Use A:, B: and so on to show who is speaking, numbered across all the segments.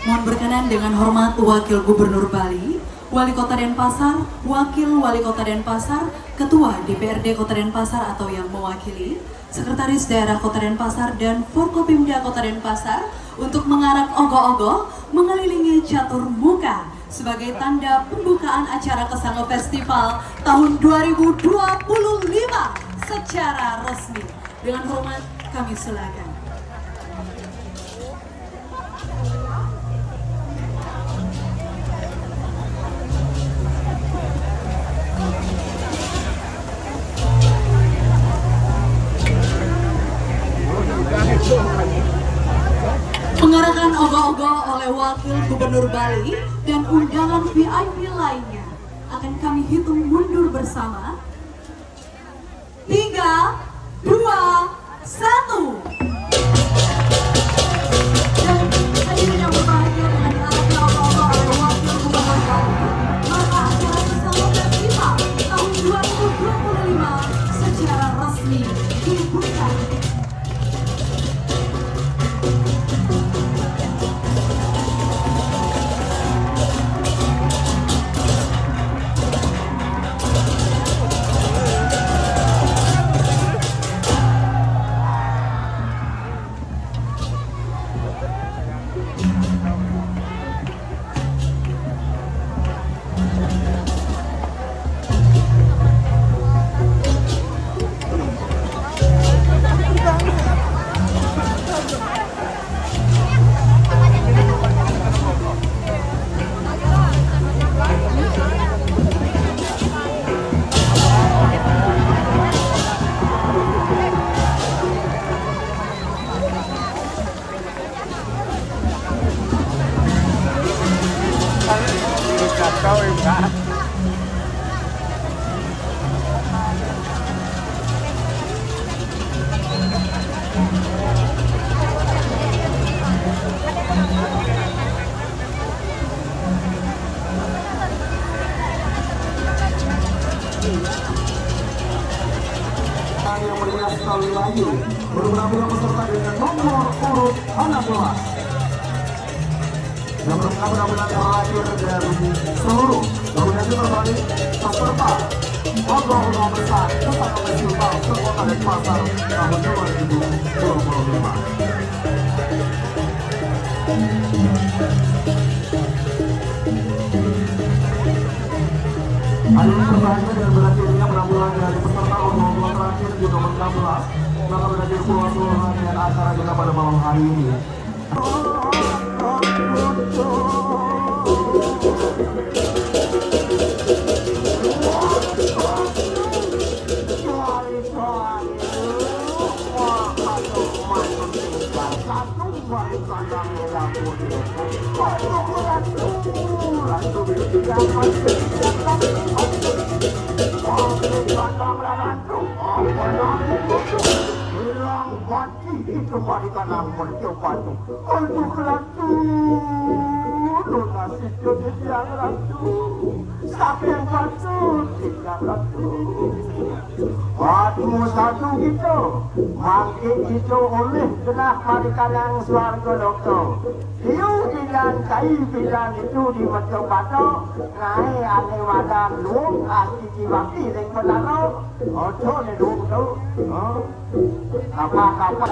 A: Mohon berkenan dengan hormat Wakil Gubernur Bali, Wali Kota Denpasar, Wakil Wali Kota Denpasar, Ketua DPRD Kota Denpasar atau yang mewakili, Sekretaris Daerah Kota Denpasar dan Forkopimda Kota Denpasar untuk mengarak ogoh-ogoh mengelilingi catur muka sebagai tanda pembukaan acara Kesango Festival tahun 2025 secara resmi. Dengan hormat kami silakan. Pengarahan ogoh-ogoh oleh Wakil Gubernur Bali dan undangan VIP lainnya akan kami hitung mundur bersama. 3, 2, 1. Dan hadirin yang berbahagia dengan diarahkan ogoh-ogoh oleh Wakil Gubernur Bali, maka acara Kesango Festival tahun 2025 secara resmi dibuka.
B: Yang meriah sekali lagi beberapa peserta dengan nomor urut 16 yang merupakan penampilan terakhir dari seluruh nominasi terbalik peserta ogoh-ogoh besar Kesango Festival Kota Denpasar tahun 2025. Hari ini berbahagia dan berakhirnya penampilan dari peserta ogoh-ogoh terakhir di nomor 16, maka berakhir pula seluruh rangkaian acara kita pada malam hari ini. Itu marikanang percobaan untuk ratu donasi jodoh yang ratu sampai ratu tidak ratu waktu satu gitu mangkik itu oleh genah marikanang suarga dokter hiu bilang kai bilang itu di mencobado ngai ane wadah luang asli jiwati yang penaro ojo ne luang tu apa-apa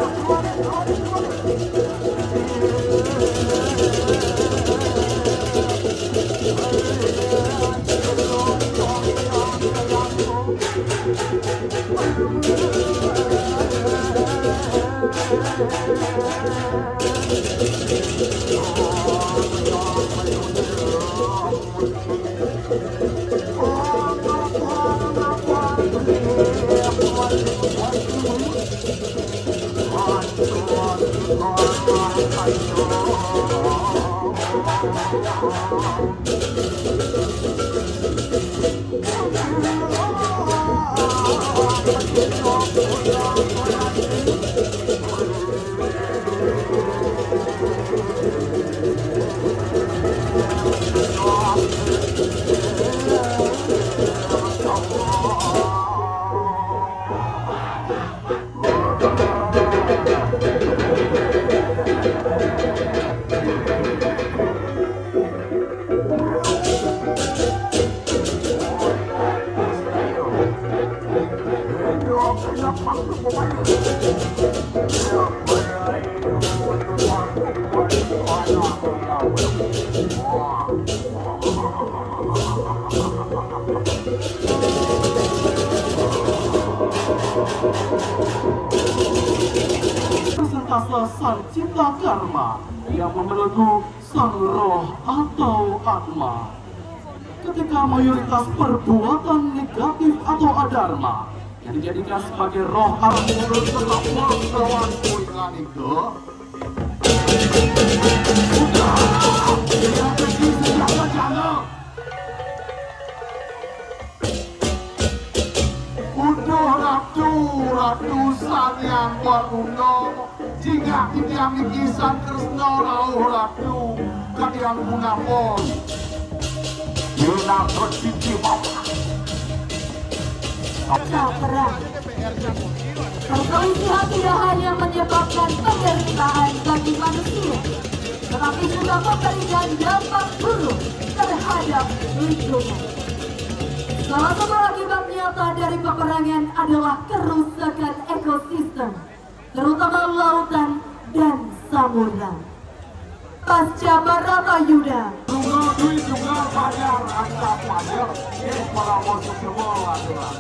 C: Persentase sang cipta karma yang membelenggu sang roh atau atma. Ketika mayoritas perbuatan negatif atau adharma yang dijadikan sebagai roh arah mulut tetap melawan dengan itu. Ratusan yang berguna jika tidak mikisan Kresna rauh ratu kalian guna pun Yuna bercici bawa
D: perang. Perselisihan tidak hanya menyebabkan penderitaan bagi manusia, tetapi juga memberikan dampak buruk terhadap lingkungan. Salah satu akibat nyata dari peperangan adalah kerusakan ekosistem, terutama lautan dan samudra. Pasca Baratayuda,
C: duit juga bayar angka pajak para musuh semua adalah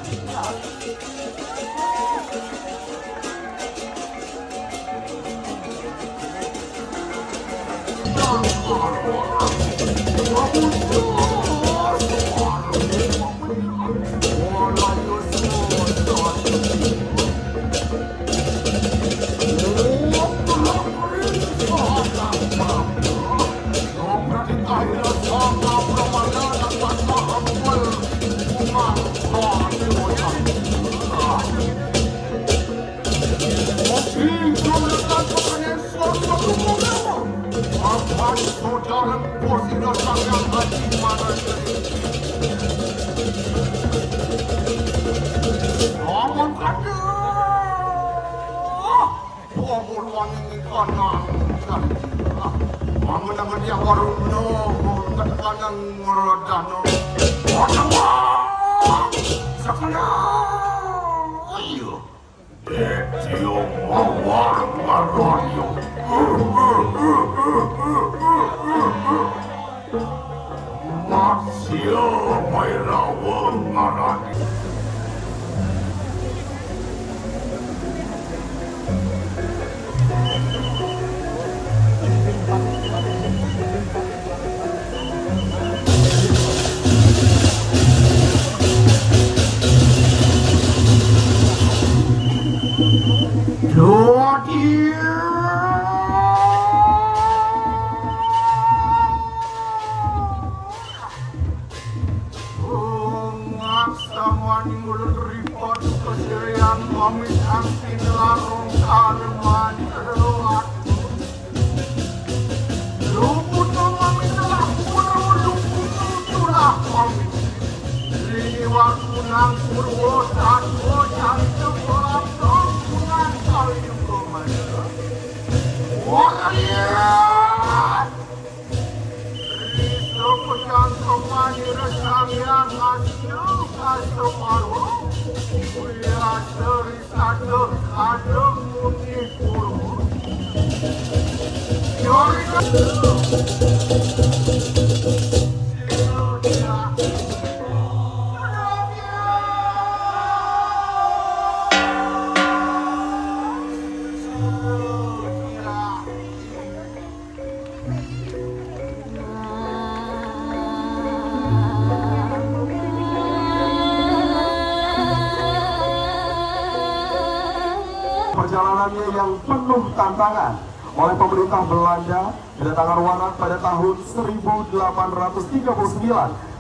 C: perjalanannya yang penuh tantangan oleh pemerintah Belanda, kedatangan Warat pada tahun 1839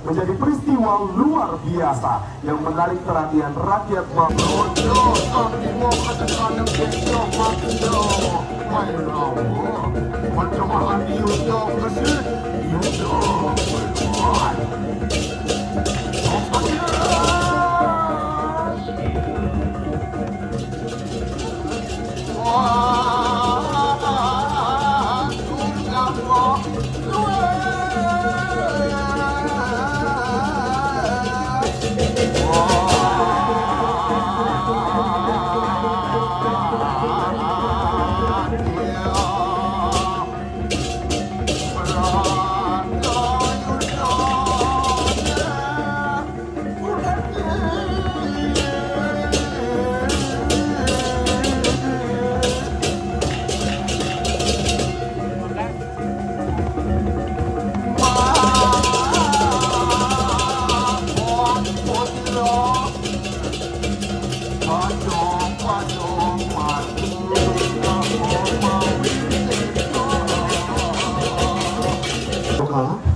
C: menjadi peristiwa luar biasa yang menarik perhatian rakyat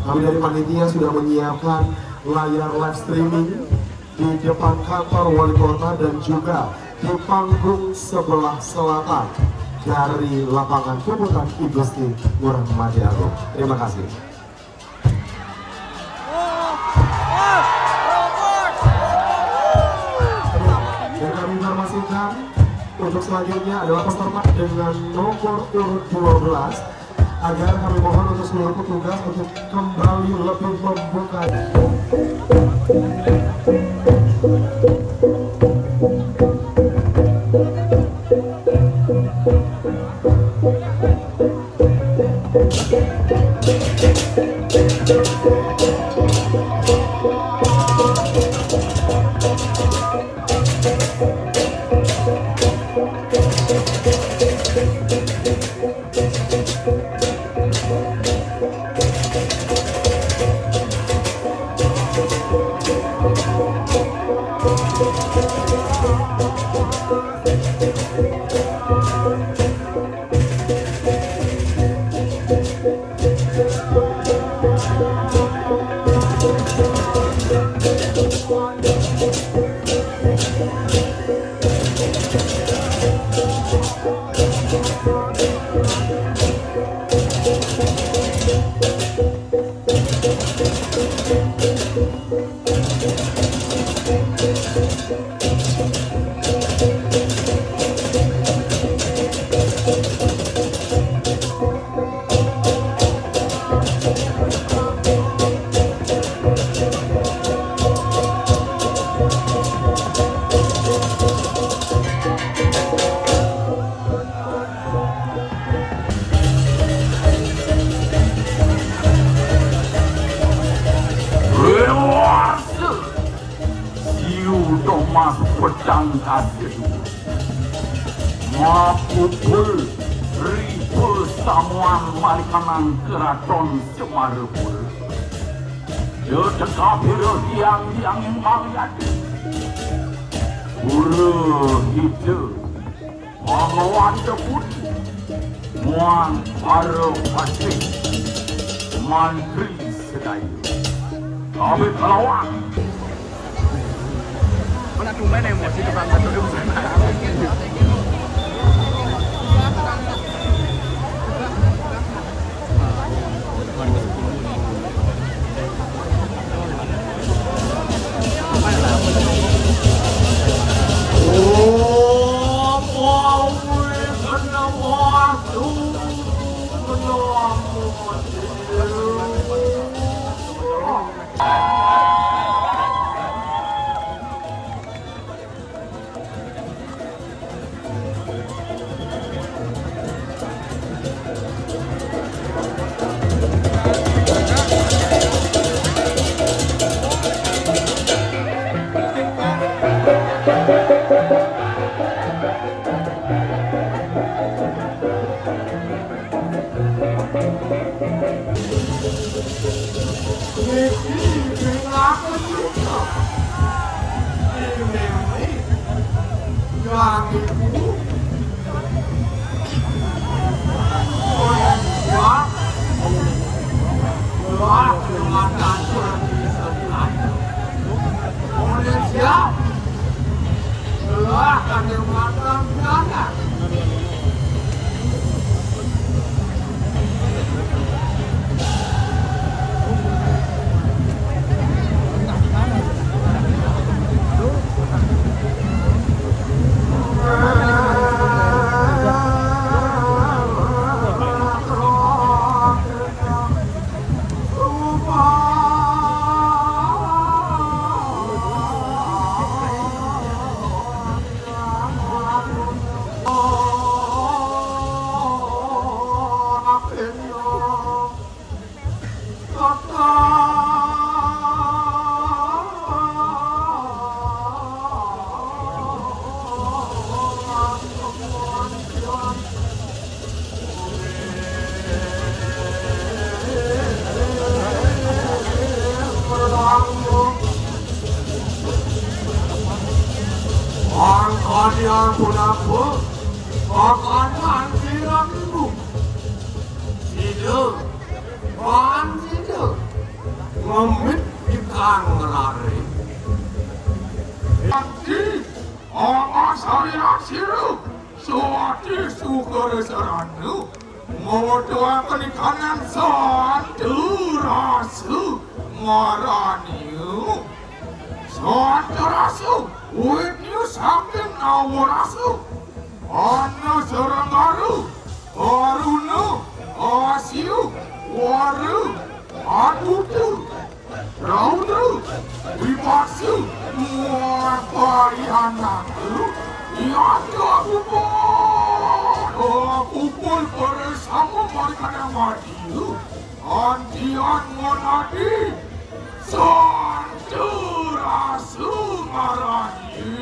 C: Kami dari panitia sudah menyiapkan layar live streaming di depan kantor wali kota dan juga di panggung sebelah selatan dari lapangan Puputan Igusti Ngurah Madya Agung. Terima kasih. Dan kami informasikan untuk selanjutnya adalah peserta dengan nomor urut 12. Agar kami mohon untuk seluruh petugas untuk kembali lebih membuka.
E: Pedang kasih Mapupul Ripul Samuan Malikanan Keraton Semarupul Dedekapir yang Mangyat Uru Hidup Pengawan Debut Muan Baru Pasik Mantri Sedayu Kabit Lawan Mana tumben emosi ke bangsa itu
C: Angkat yang punapa, makanan kira-kira. Tidak, bahan tidak. Ngemit ikan ngelari. Nanti, sari asiru, suati sukar seranu. Memodoakan ikanan santu rasu maraniu. Santu rasu, witniu saking awarasu. Ana seranggaru, arunu, asiu, waru, adutu, raudu, wibasu, muapai anakku. Yaitu kupul bersama mereka yang maju. Antian monadi, santu rasu marani.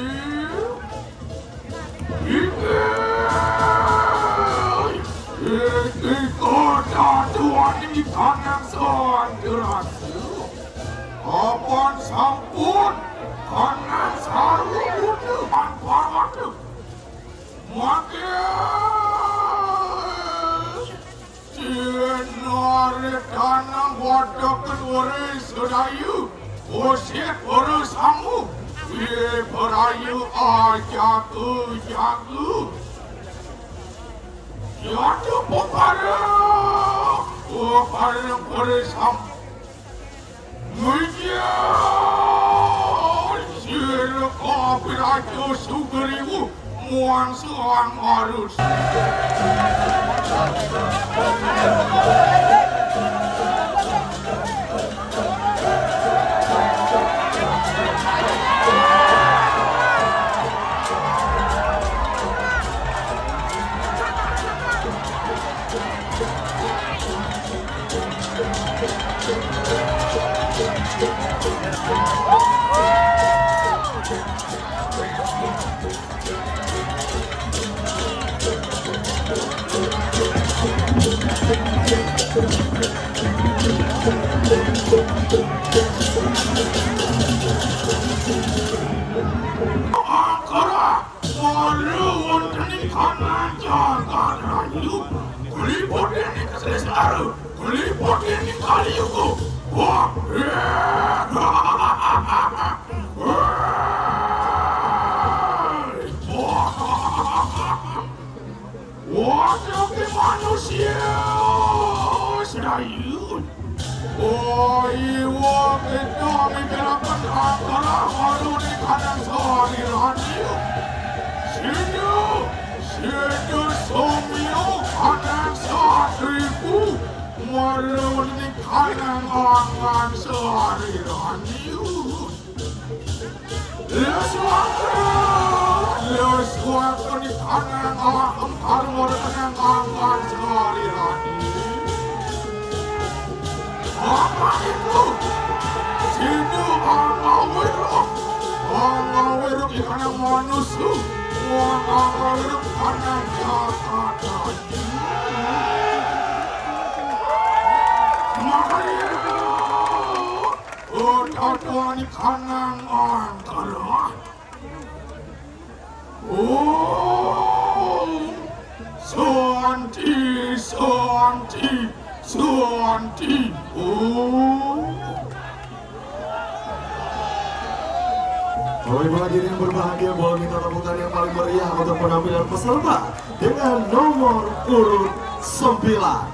C: Kota Tuhan ini tangan santu rasu. Apaan sampun, kanan saru kudu, anpar waktu. Makin Cinare tanang wadakan warai sedayu Usit berusamu Ye berayu jagu Yaitu peparang Peparang bersam Menjauh Sirka beraju sugerimu Muang suang arus Angkara, malu wonten kanan jaga rayu. Kulipot ini keselesaan, kulipot ini kaliuku. Wah, wajah manusia serayun. Oh, iwa kita mikirkan angkara baru di kanan sehari radio. Sini somio kanan sehariku. Malu di kanan angan sehari radio. Lesuaka di kanan angan sehari radio. Apa itu? Sini angawiruk ikan manusia, angawiruk ikan Jakarta. Makanya, Tuhan ikan angkara. Oh, Suanti.
F: Bapak Ibu hadirin yang berbahagia, boleh minta tepuk tangan yang paling meriah untuk penampilan peserta dengan nomor urut 9.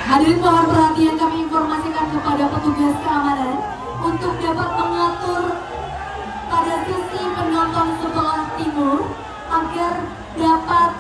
D: Hadirin mohon perhatian, kami informasikan kepada petugas keamanan untuk dapat mengatur pada sisi penonton sebelah timur agar dapat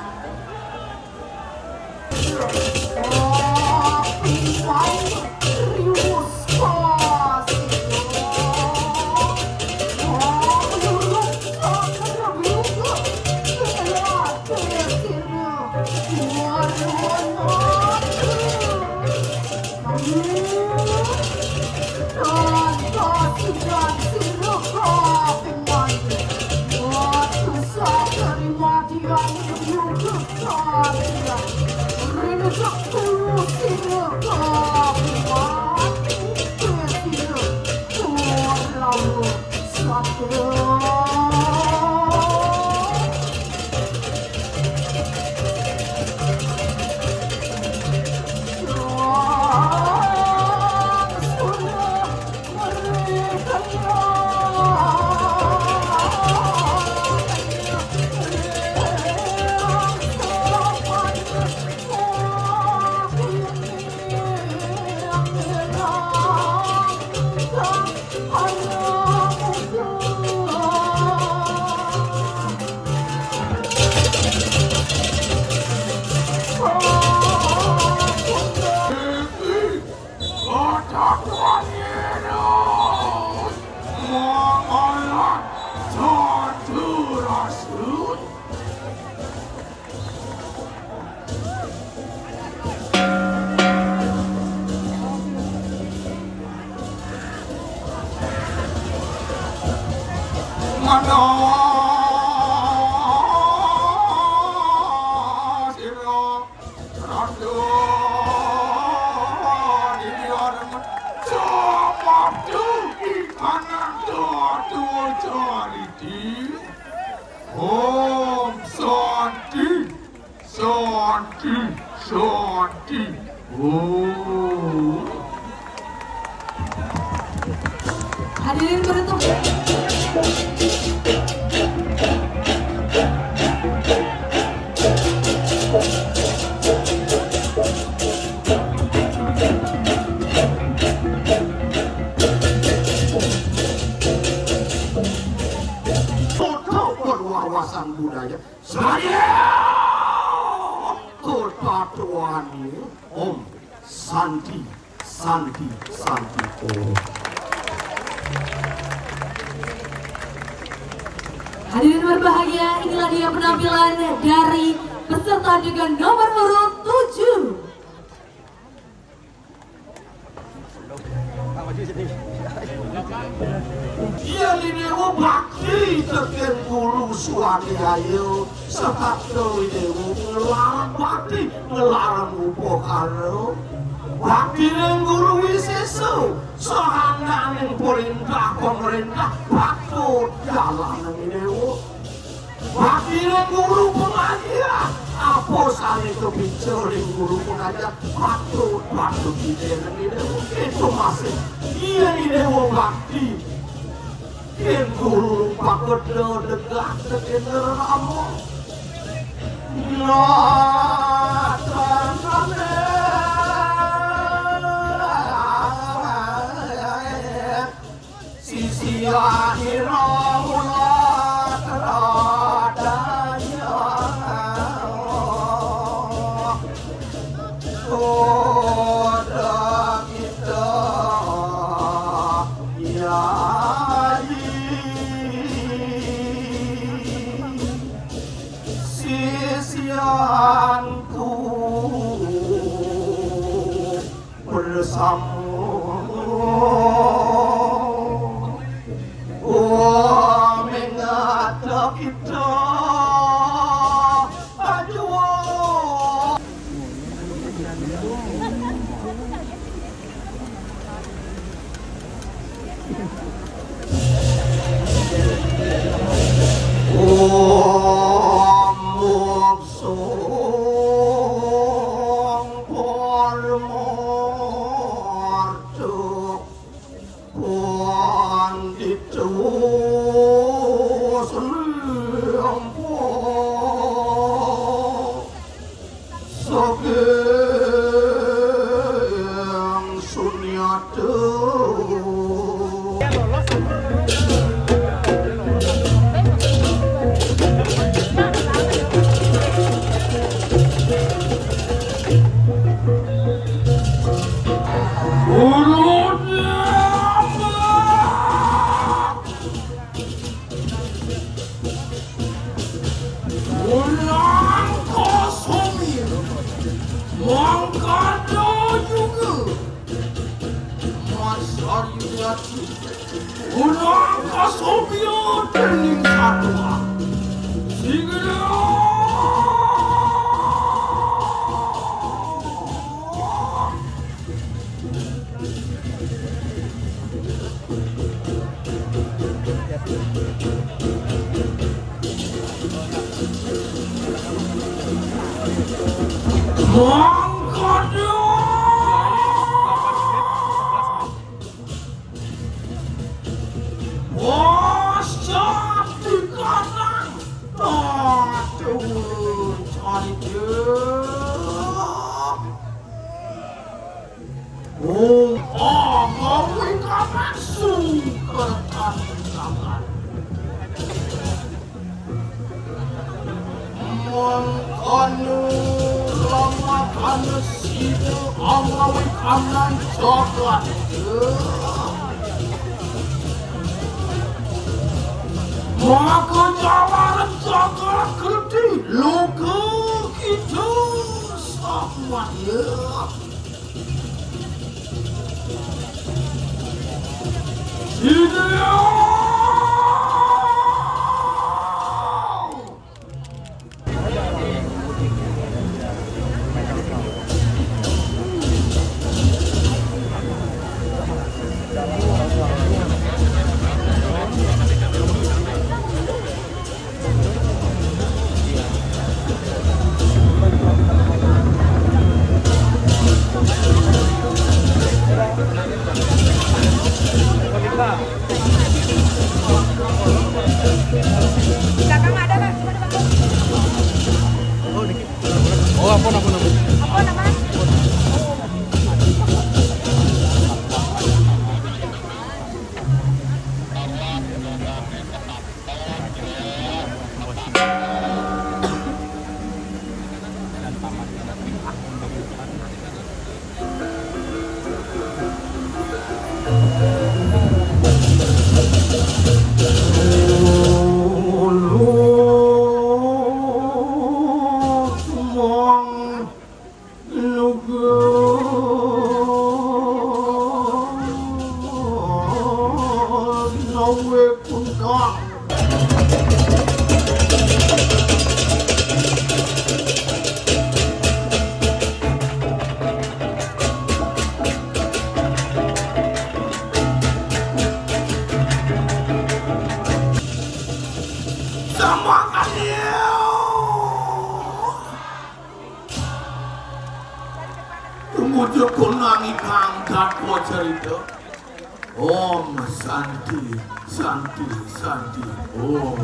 E: Om Shanti, Shanti, Shanti. Om.
D: Hadirin beruntung.
B: Wawasan budaya saya kepatuhan Om Santi Santi Santi Om.
D: Hadirin berbahagia, inilah dia penampilan dari peserta dengan nomor urut 7.
B: Ia dewa bakti teken guru suami ayu serta dewa ngelarang bakti ngelarang upokaro bakti dan guru wisesu sohana yang perintah pemerintah bakut jalan yang dewa bakti dan guru pengajian apa saya itu bicara guru pengajian bakut ide yang dewa itu masih ia dewa bakti yang guru pakut dekat sekitar kamu sisi akhirah teradanya koda kita ya sisianku bersama mengata kita aduh. Anu lama anu sido
E: Amawi kanan coklat. Maka jawaran coklat gede logo kita sama ya. Ideal. Kemudian konangi kangkat po cerita. Om Santi, Santi, Santi. Oh.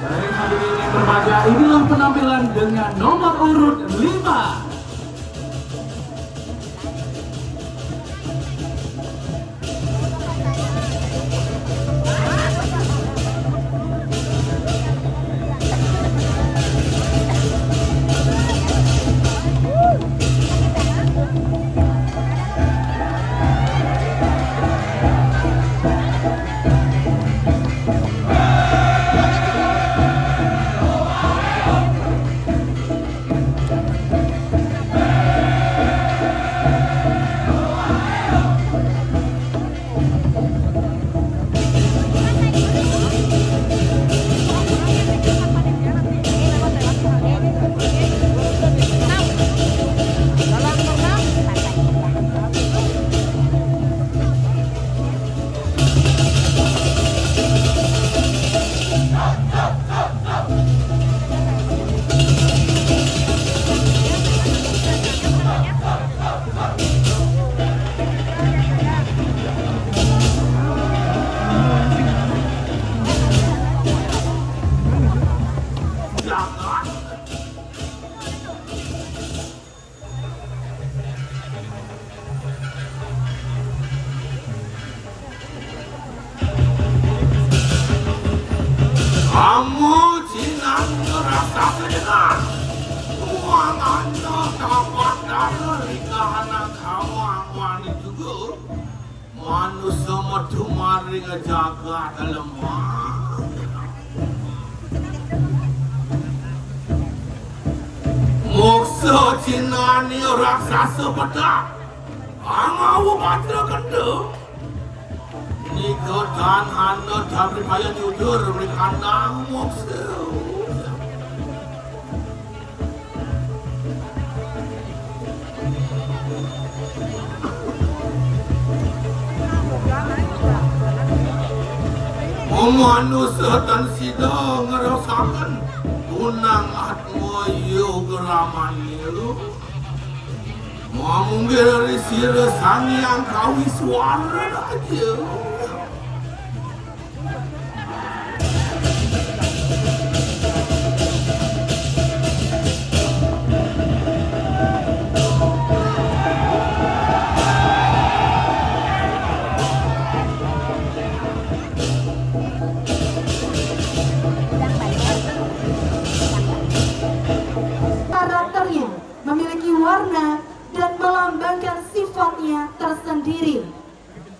C: Baik hadirin yang berbahagia, inilah penampilan dengan nomor urut 5.
E: Kamu jinan ngerasa sedengar. Ruangannya dapat dari kahanan kamu aman juga. Manusia matu mari ngejaga dalam Moksa jinani raksasa pedak. Angawu matra kendeng. Nika dan hana dari payah jujur mereka nang moksa. Manusia dan sidang ngerasakan tunang atmo yoga ramaniru. Mamung dari sira sang yang kawi suara aja.
D: Karakternya memiliki warna melarikan diri,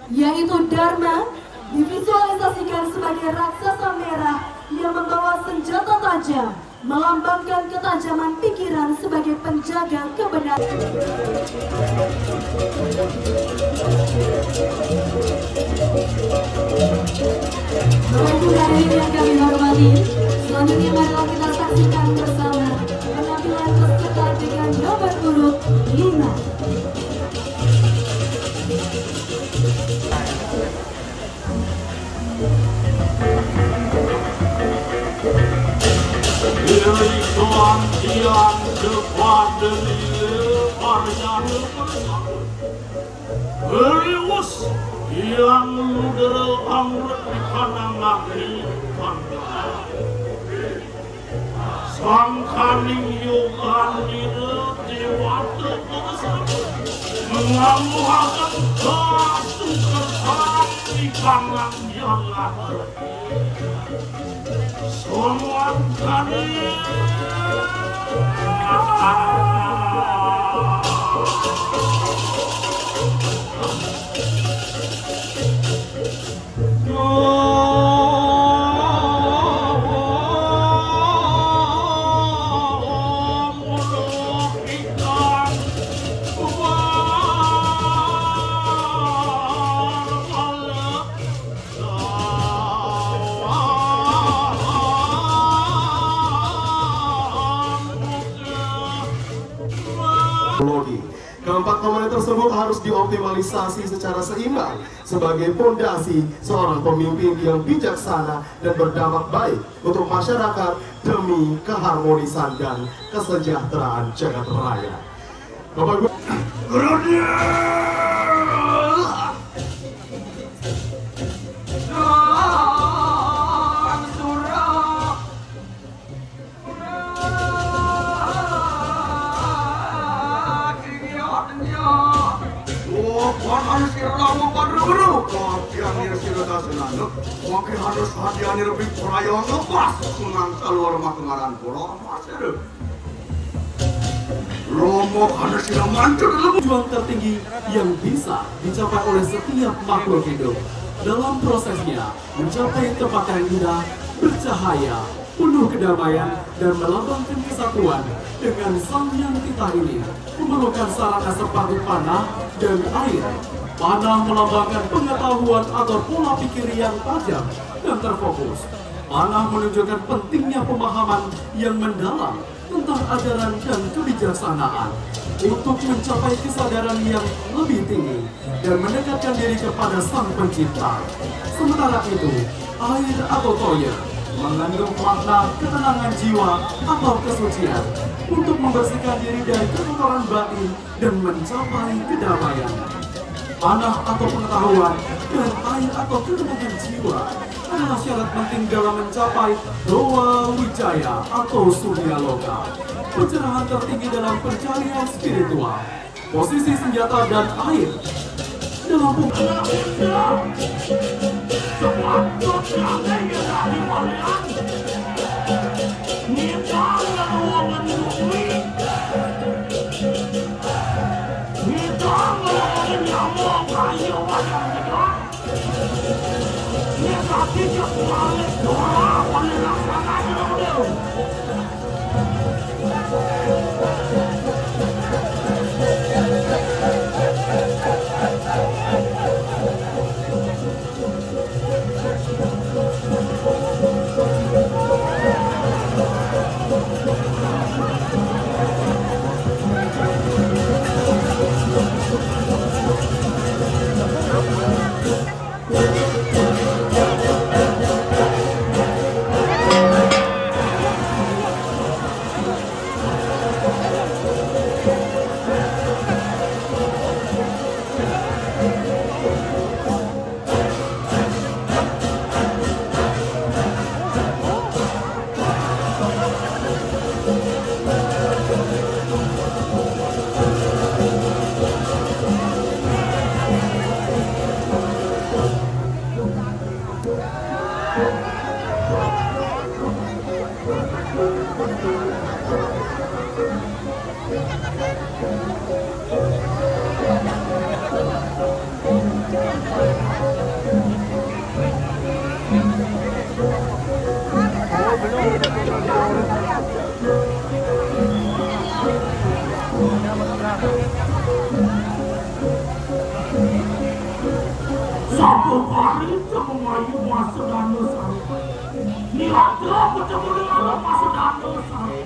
D: yaitu Dharma divisualisasikan sebagai raksasa merah yang membawa senjata tajam, melambangkan ketajaman pikiran sebagai penjaga kebenaran. Bapak Ibu hadirin yang kami hormati, selanjutnya marilah kita saksikan bersama penampilan peserta dengan nomor urut 5.
E: Berikan tiang kepada Maryana bersama Berius yang mudera angret di kanangan Sang kaning yogan dina dewata bersama mengamuhakan kasukan perang di kanang yang ada Someone coming.
F: Keempat komponen tersebut harus dioptimalisasi secara seimbang sebagai fondasi seorang pemimpin yang bijaksana dan berdampak baik untuk masyarakat demi keharmonisan dan kesejahteraan jagat raya. Bapak Ibu,
E: harus hadiahnya lebih peraya ngebas menang keluar makengaran pulau masih Romo karena sudah mantul
C: Tujuan tertinggi yang bisa dicapai oleh setiap makhluk hidup dalam prosesnya mencapai tempat yang indah, bercahaya, penuh kedamaian dan melambangkan kesatuan dengan Sang Yang Titah ini memerlukan sarana seperti panah dan air. Panah melambangkan pengetahuan atau pola pikir yang tajam dan terfokus. Panah menunjukkan pentingnya pemahaman yang mendalam tentang ajaran dan kebijaksanaan untuk mencapai kesadaran yang lebih tinggi dan mendekatkan diri kepada Sang Pencipta. Sementara itu, air atau toya mengandung makna ketenangan jiwa atau kesucian untuk membersihkan diri dari kekotoran batin dan mencapai kedamaian. Panah atau pengetahuan dan air atau ketenangan jiwa adalah syarat penting dalam mencapai Doa Wijaya atau Surya Loka, pencerahan tertinggi dalam pencarian spiritual. Posisi senjata dan air dalam Satu hari mengayu masa danu sampai niatnya bertemu dengan masa danu sampai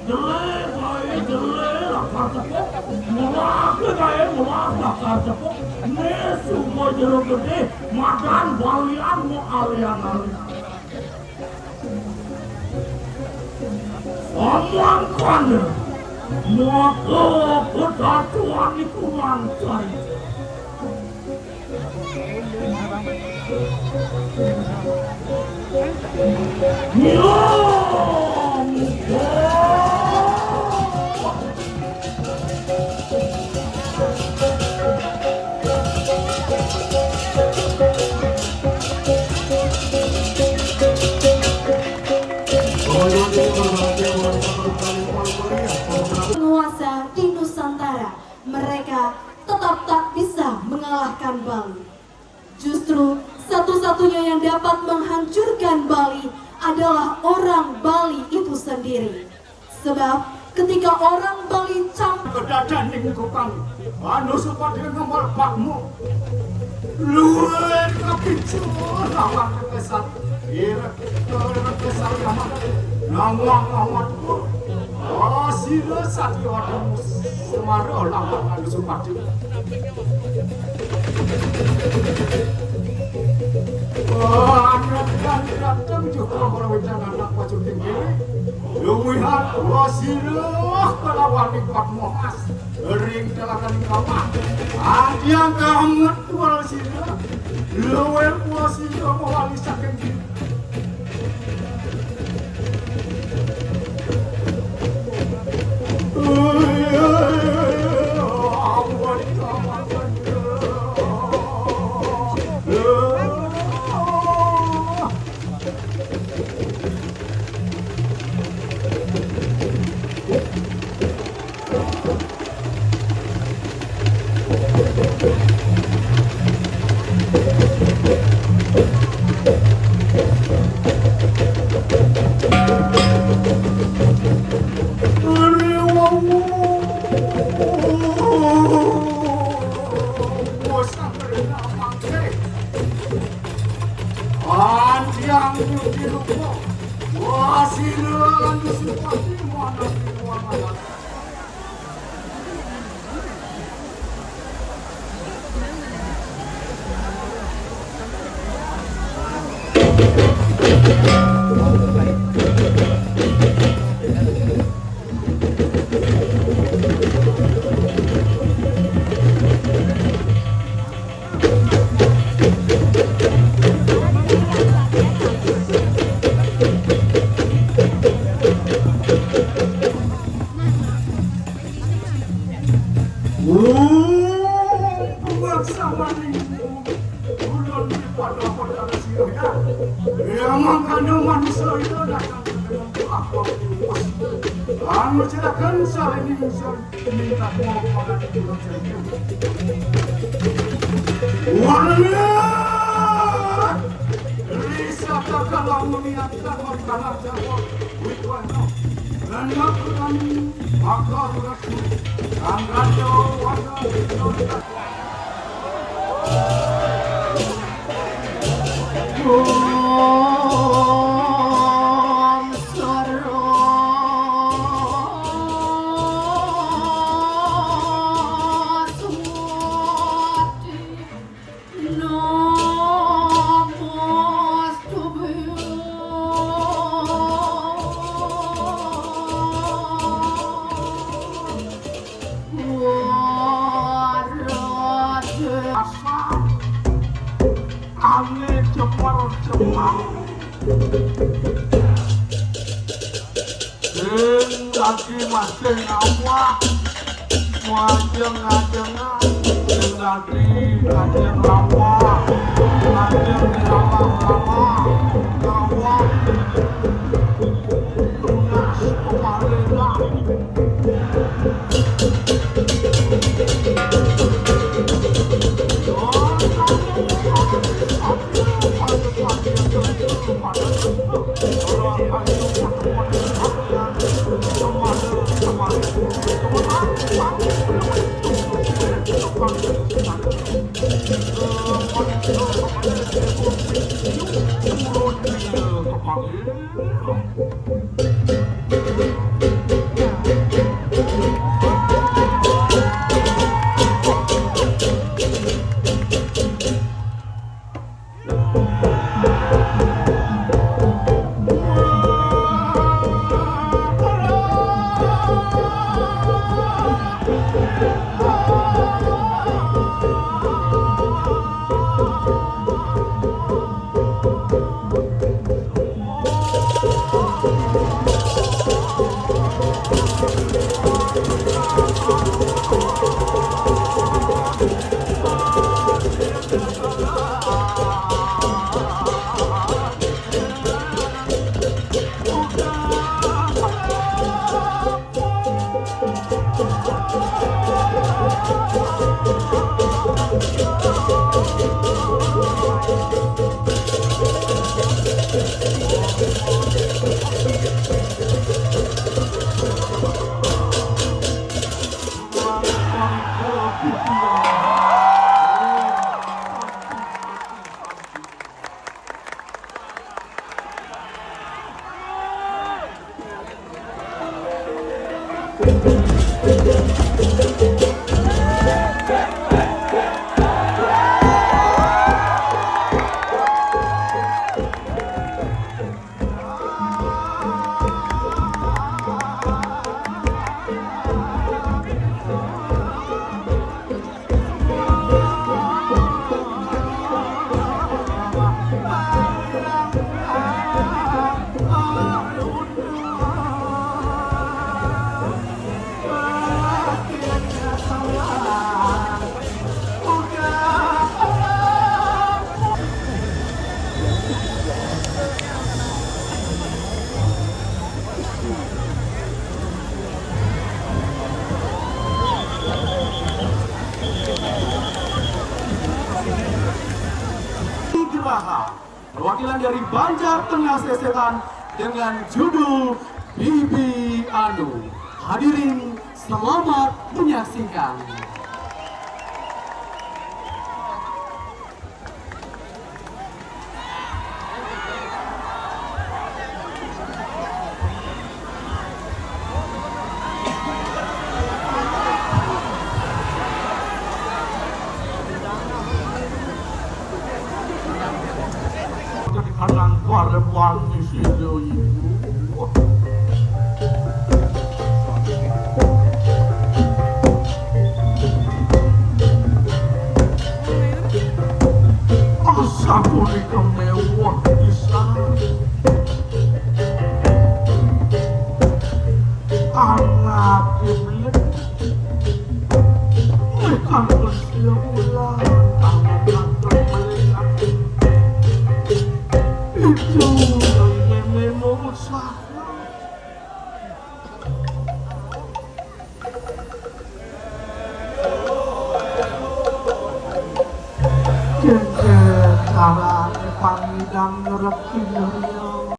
C: jelek baik jelek lakar cepuk mulak gaya mulak lakar cepuk ini semua jeruk gede makan balian mau alian-alian omong kana maka kedatuan itu lantai
D: Penguasa di Nusantara, mereka tetap tak bisa mengalahkan Bali. Justru satu-satunya yang dapat menghancurkan Bali adalah orang Bali itu sendiri. Sebab ketika orang Bali campur
C: kedadan lingkupan anu supaya nomor bakmu luar kapicu lawan kesat ira kesat nama nama sila sati orang semaro lawan anu supaya anak datang juga perwitan anak wajib tinggi lumihan wasilah kelawan nikmat mohas ring telakan kamar adiang kamet wasilah luwer wasilah mewali saking
B: Thank you.
C: Perwakilan dari Banjar Tengah Sesetan dengan judul Bibi Anu. Hadirin selamat menyaksikan.
E: Kanan warna di situ ibu. Asaku di kemewah bisa. Anak iblis. Mereka bersiap ulang. Itu yang memang usah. Jengkel karang pangidang rekin